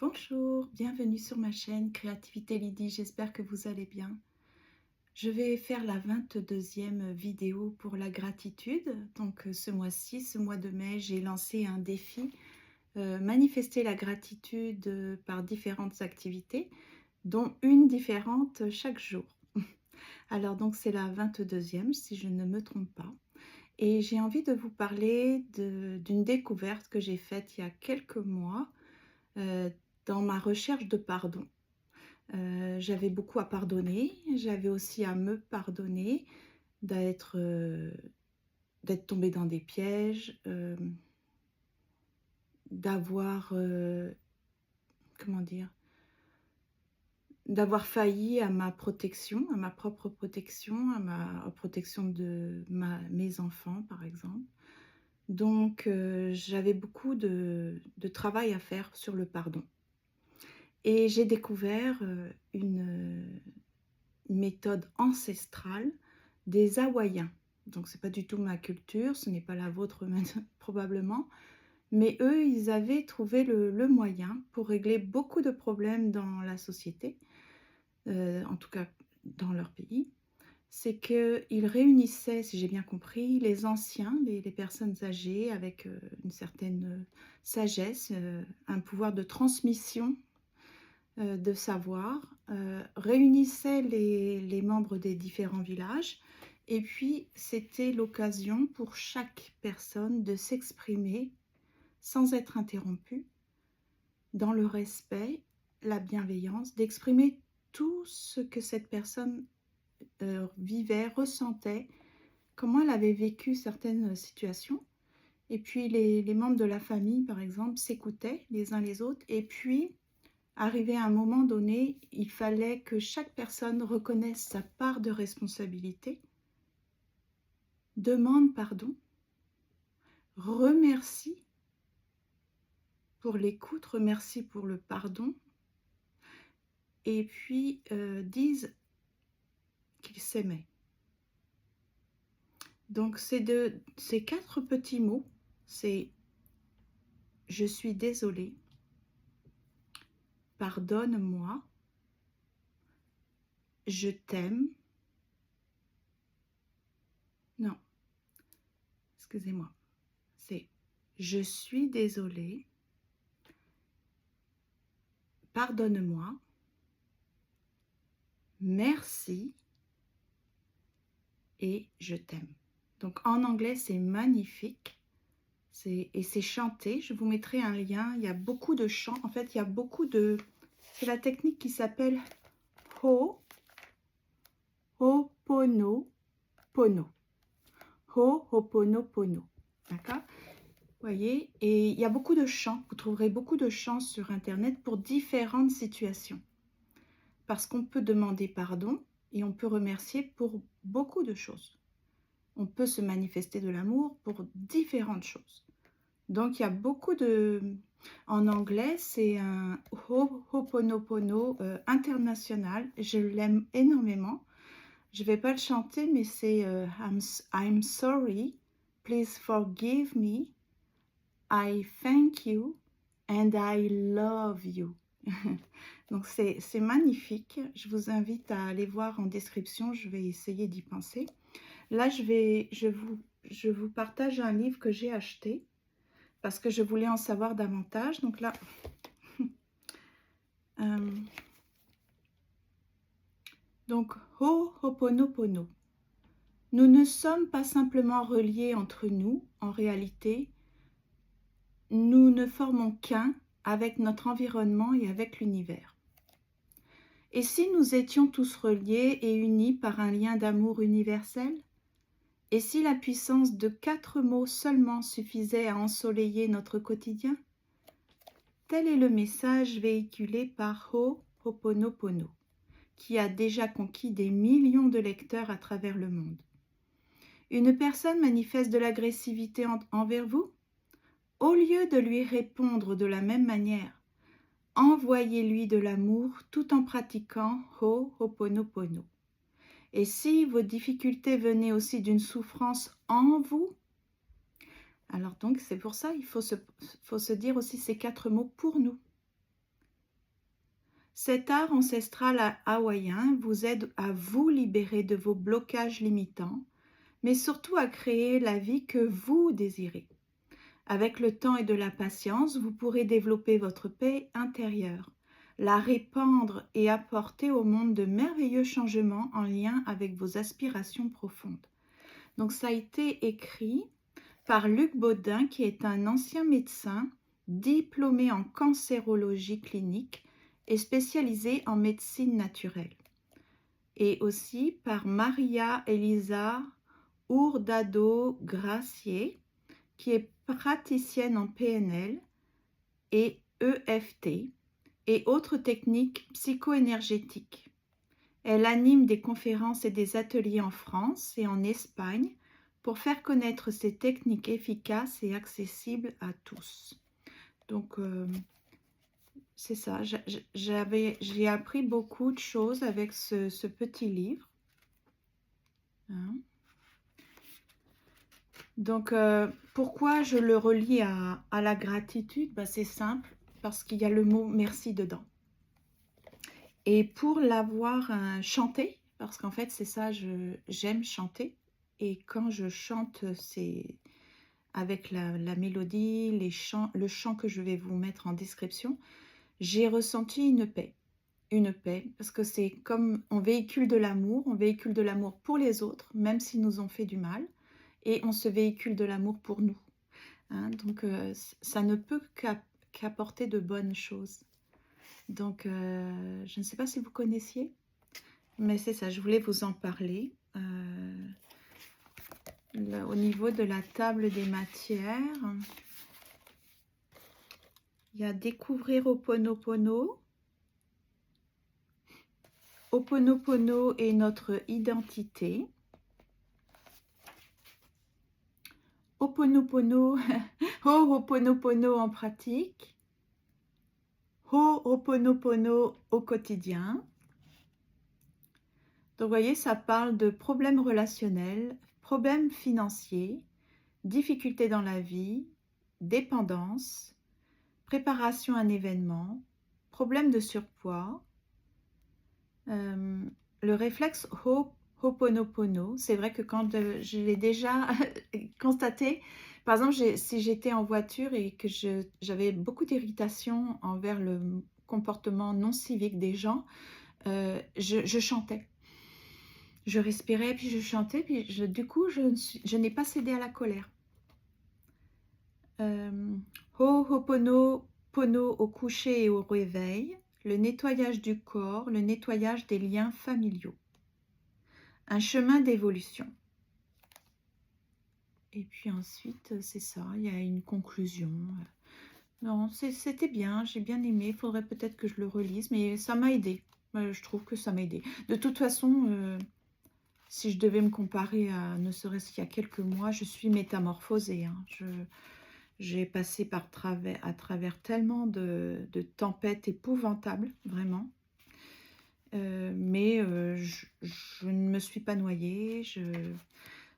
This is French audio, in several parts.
Bonjour, bienvenue sur ma chaîne Créativité Lydie, j'espère que vous allez bien. Je vais faire la 22e vidéo pour la gratitude. Donc ce mois-ci, ce mois de mai, j'ai lancé un défi, manifester la gratitude par différentes activités, dont une différente chaque jour. Alors donc c'est la 22e si je ne me trompe pas. Et j'ai envie de vous parler d'une découverte que j'ai faite il y a quelques mois euh, dans ma recherche de pardon. J'avais beaucoup à pardonner, j'avais aussi à me pardonner d'être d'être tombée dans des pièges, d'avoir, comment dire? D'avoir failli à ma protection, à ma propre protection, à ma protection de mes enfants, par exemple. Donc j'avais beaucoup de travail à faire sur le pardon et j'ai découvert, une méthode ancestrale des Hawaïens. Donc c'est pas du tout ma culture, ce n'est pas la vôtre probablement, mais eux, ils avaient trouvé le moyen pour régler beaucoup de problèmes dans la société, en tout cas dans leur pays. C'est qu'ils réunissaient, si j'ai bien compris, les anciens, les personnes âgées avec une certaine sagesse, un pouvoir de transmission de savoir, réunissait les membres des différents villages et puis c'était l'occasion pour chaque personne de s'exprimer sans être interrompue, dans le respect, la bienveillance, d'exprimer tout ce que cette personne vivait, ressentait, comment elle avait vécu certaines situations. Et puis les membres de la famille, par exemple, s'écoutaient les uns les autres et puis arrivé à un moment donné, il fallait que chaque personne reconnaisse sa part de responsabilité, demande pardon, remercie pour l'écoute, remercie pour le pardon, et puis disent qu'ils s'aimaient. Donc ces 4 petits mots, c'est « je suis désolée »,« pardonne-moi »,« je t'aime », non, excusez-moi, c'est « je suis désolée », pardonne-moi, merci et je t'aime. Donc en anglais, c'est magnifique. Et c'est chanté. Je vous mettrai un lien. Il y a beaucoup de chants. En fait, il y a beaucoup de... C'est la technique qui s'appelle Ho'oponopono. Ho'oponopono. D'accord? Vous voyez? Et il y a beaucoup de chants. Vous trouverez beaucoup de chants sur Internet pour différentes situations. Parce qu'on peut demander pardon et on peut remercier pour beaucoup de choses. On peut se manifester de l'amour pour différentes choses. Donc, il y a beaucoup de... En anglais, c'est un Ho'oponopono international. Je l'aime énormément. Je ne vais pas le chanter, mais c'est I'm sorry, please forgive me, I thank you and I love you. Donc, c'est magnifique. Je vous invite à aller voir en description. Je vais essayer d'y penser. Là, je vous partage un livre que j'ai acheté parce que je voulais en savoir davantage. Donc là, donc Ho'oponopono. Nous ne sommes pas simplement reliés entre nous, en réalité, nous ne formons qu'un avec notre environnement et avec l'univers. Et si nous étions tous reliés et unis par un lien d'amour universel? Et si la puissance de 4 mots seulement suffisait à ensoleiller notre quotidien? Tel est le message véhiculé par Ho'oponopono, qui a déjà conquis des millions de lecteurs à travers le monde. Une personne manifeste de l'agressivité envers vous? Au lieu de lui répondre de la même manière, envoyez-lui de l'amour tout en pratiquant Ho'oponopono. Et si vos difficultés venaient aussi d'une souffrance en vous? Alors donc c'est pour ça il faut se dire aussi ces 4 mots pour nous. Cet art ancestral hawaïen vous aide à vous libérer de vos blocages limitants, mais surtout à créer la vie que vous désirez. Avec le temps et de la patience, vous pourrez développer votre paix intérieure, la répandre et apporter au monde de merveilleux changements en lien avec vos aspirations profondes. Donc ça a été écrit par Luc Baudin, qui est un ancien médecin diplômé en cancérologie clinique et spécialisé en médecine naturelle. Et aussi par Maria Elisa Hurtado-Gracier, qui est praticienne en PNL et EFT et autres techniques psycho-énergétiques. Elle anime des conférences et des ateliers en France et en Espagne pour faire connaître ces techniques efficaces et accessibles à tous. Donc, c'est ça. J'ai appris beaucoup de choses avec ce petit livre. Hein. Donc, pourquoi je le relie à la gratitude? Ben, c'est simple, parce qu'il y a le mot merci dedans. Et pour l'avoir chanté, parce qu'en fait c'est ça, j'aime chanter, et quand je chante, c'est avec la mélodie, le chant que je vais vous mettre en description, j'ai ressenti une paix, parce que c'est comme on véhicule de l'amour pour les autres, même s'ils nous ont fait du mal, et on se véhicule de l'amour pour nous. Hein, donc ça ne peut qu'apporter de bonnes choses. Donc je ne sais pas si vous connaissiez, mais c'est ça, je voulais vous en parler. Au niveau de la table des matières, il y a découvrir Ho'oponopono. Ho'oponopono est notre identité. Ho'oponopono, Ho'oponopono en pratique. Ho'oponopono au quotidien. Donc, vous voyez, ça parle de problèmes relationnels, problèmes financiers, difficultés dans la vie, dépendance, préparation à un événement, problème de surpoids. Le réflexe Ho'oponopono, c'est vrai que quand je l'ai déjà constaté, par exemple, si j'étais en voiture et que j'avais beaucoup d'irritation envers le comportement non civique des gens, je chantais. Je respirais, puis je chantais, puis du coup, je n'ai pas cédé à la colère. Ho'oponopono au coucher et au réveil, le nettoyage du corps, le nettoyage des liens familiaux. Un chemin d'évolution. Et puis ensuite, c'est ça, il y a une conclusion. Non, c'était bien, j'ai bien aimé, il faudrait peut-être que je le relise, mais ça m'a aidé. Je trouve que ça m'a aidé. De toute façon, si je devais me comparer à ne serait-ce qu'il y a quelques mois, je suis métamorphosée. Hein. J'ai passé à travers tellement de tempêtes épouvantables, vraiment. Mais je ne me suis pas noyée.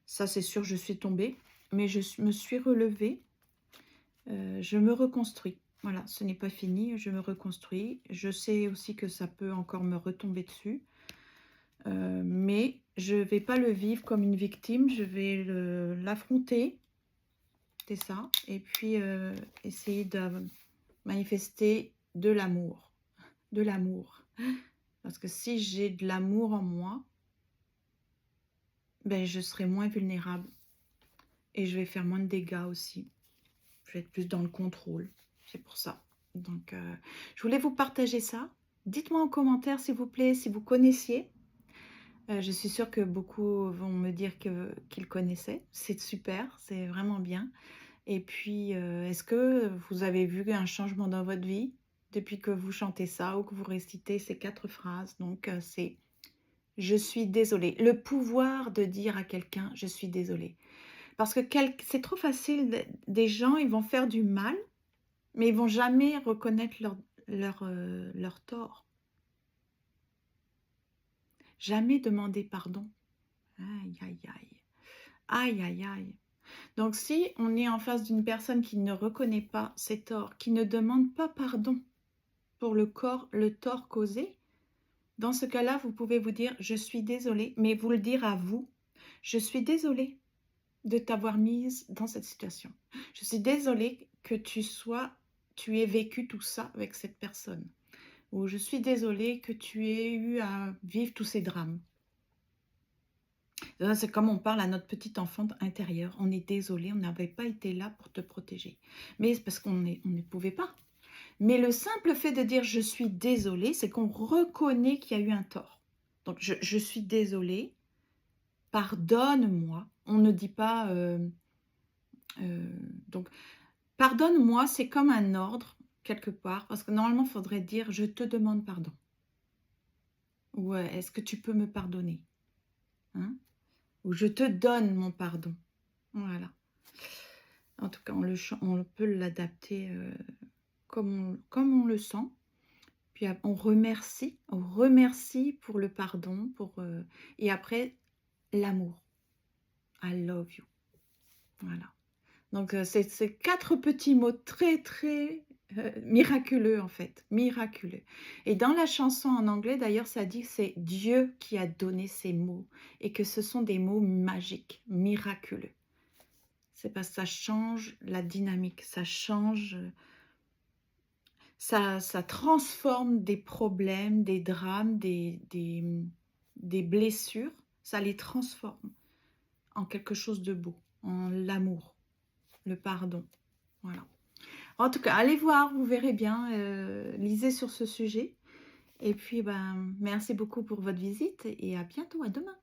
Ça, c'est sûr, je suis tombée. Mais je me suis relevée. Je me reconstruis. Voilà, ce n'est pas fini, je me reconstruis. Je sais aussi que ça peut encore me retomber dessus. Mais je ne vais pas le vivre comme une victime, je vais l'affronter, c'est ça, et puis essayer de manifester de l'amour, parce que si j'ai de l'amour en moi, ben, je serai moins vulnérable, et je vais faire moins de dégâts aussi, je vais être plus dans le contrôle, c'est pour ça. Donc, je voulais vous partager ça. Dites-moi en commentaire, s'il vous plaît, si vous connaissiez. Je suis sûre que beaucoup vont me dire qu'ils connaissaient. C'est super, c'est vraiment bien. Et puis, est-ce que vous avez vu un changement dans votre vie depuis que vous chantez ça ou que vous récitez ces 4 phrases? Donc, c'est « Je suis désolée ». Le pouvoir de dire à quelqu'un « Je suis désolée ». Parce que c'est trop facile, des gens, ils vont faire du mal, mais ils vont jamais reconnaître leur tort. Jamais demander pardon. Aïe, aïe, aïe. Aïe, aïe, aïe. Donc, si on est en face d'une personne qui ne reconnaît pas ses torts, qui ne demande pas pardon pour le tort causé, dans ce cas-là, vous pouvez vous dire: «Je suis désolé», mais vous le dire à vous: «Je suis désolé de t'avoir mise dans cette situation. Je suis désolée que tu aies vécu tout ça avec cette personne» ou «Je suis désolée que tu aies eu à vivre tous ces drames». C'est comme on parle à notre petit enfant intérieur. On est désolé, on n'avait pas été là pour te protéger. Mais c'est parce on ne pouvait pas. Mais le simple fait de dire: «Je suis désolé», c'est qu'on reconnaît qu'il y a eu un tort. Donc je suis désolé, pardonne-moi. On ne dit pas, donc pardonne-moi, c'est comme un ordre quelque part, parce que normalement, il faudrait dire: «Je te demande pardon» ou, «Est-ce que tu peux me pardonner?» hein? Ou «Je te donne mon pardon». Voilà. En tout cas, on peut l'adapter, comme on le sent. Puis ap on remercie pour le pardon, et après l'amour. I love you. Voilà. Donc c'est 4 petits mots très, très, miraculeux en fait, miraculeux. Et dans la chanson en anglais d'ailleurs, ça dit que c'est Dieu qui a donné ces mots et que ce sont des mots magiques, miraculeux. C'est parce que ça change la dynamique, ça change, ça transforme des problèmes, des drames, des blessures, ça les transforme en quelque chose de beau, en l'amour, le pardon, voilà. En tout cas, allez voir, vous verrez bien, lisez sur ce sujet et puis, ben, merci beaucoup pour votre visite et à bientôt, à demain.